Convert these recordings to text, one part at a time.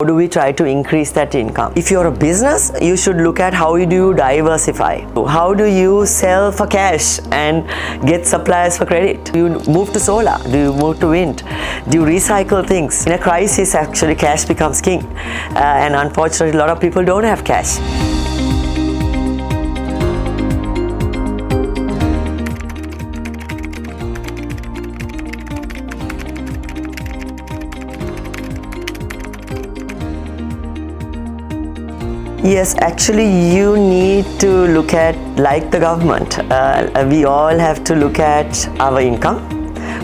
How do we try to increase that income? If you're a business, you should look at how do you diversify. How do you sell for cash and get suppliers for credit? Do you move to solar? Do you move to wind? Do you recycle things? In a crisis, actually, cash becomes king. And unfortunately, a lot of people don't have cash. Yes, actually you need to look at, like the government, we all have to look at our income.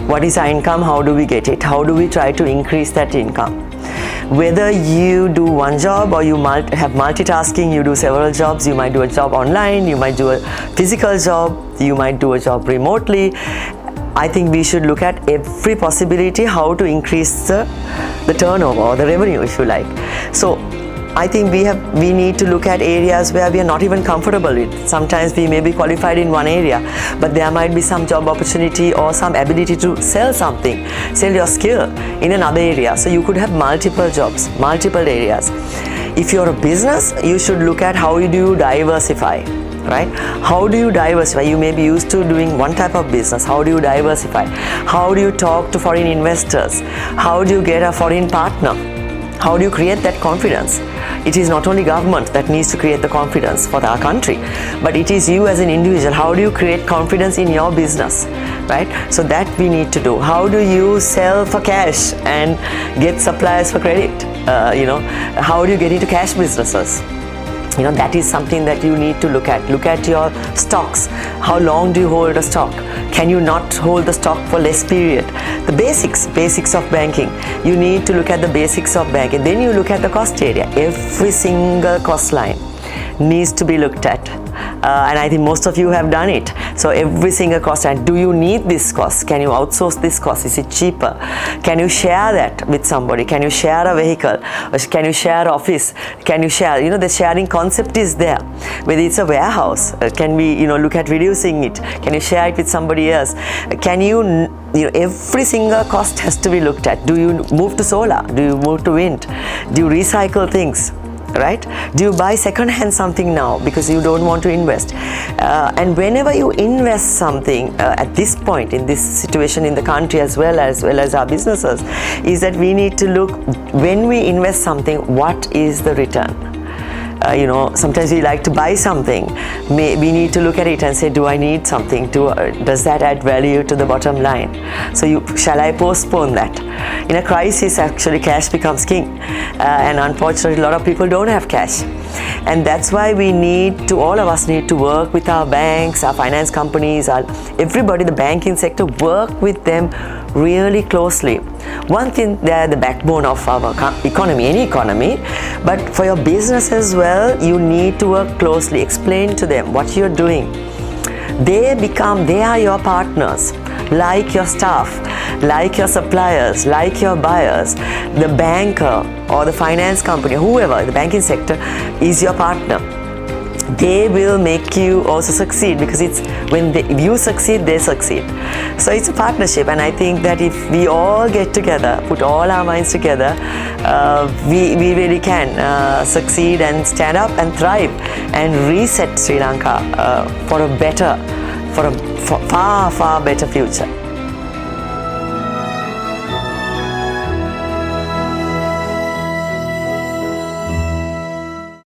What is our income? How do we get it? How do we try to increase that income? Whether you do one job or you have multitasking, you do several jobs, you might do a job online, you might do a physical job, you might do a job remotely. I think we should look at every possibility how to increase the turnover or the revenue, if you like. So I think we need to look at areas where we are not even comfortable with. Sometimes we may be qualified in one area, but there might be some job opportunity or some ability to sell something, sell your skill in another area. So you could have multiple jobs, multiple areas. If you're a business, you should look at how do you diversify, right? How do you diversify? You may be used to doing one type of business. How do you diversify? How do you talk to foreign investors? How do you get a foreign partner? How do you create that confidence? It is not only government that needs to create the confidence for our country, but it is you as an individual. How do you create confidence in your business, right? So that we need to do. How do you sell for cash and get suppliers for credit? How do you get into cash businesses? That is something that you need to look at. Look at your stocks. How long do you hold a stock? Can you not hold the stock for less period? The basics of banking. You need to look at the basics of banking. Then you look at the cost area. Every single cost line needs to be looked at. And I think most of you have done it. So every single cost line, do you need this cost? Can you outsource this cost? Is it cheaper? Can you share that with somebody? Can you share a vehicle? Or can you share office? Can you share? The sharing concept is there. Whether it's a warehouse, can we look at reducing it? Can you share it with somebody else? Can you every single cost has to be looked at. Do you move to solar? Do you move to wind? Do you recycle things? Right? Do you buy second-hand something now because you don't want to invest? And whenever you invest something at this point in this situation in the country as well as our businesses, is that we need to look, when we invest something, what is the return? Sometimes we like to buy something. We need to look at it and say, do I need something? Does that add value to the bottom line? So shall I postpone that? In a crisis, actually, cash becomes king. And unfortunately, a lot of people don't have cash. And that's why all of us need to work with our banks, our finance companies, everybody, the banking sector, work with them really closely. One thing, they're the backbone of our economy, any economy, but for your business as well, you need to work closely. Explain to them what you're doing. They are your partners, like your staff, like your suppliers, like your buyers. The banker or the finance company, whoever, the banking sector is your partner. They will make you also succeed, because it's when you succeed, they succeed. So it's a partnership, and I think that if we all get together, put all our minds together, we really can succeed and stand up and thrive and reset Sri Lanka for a far better future.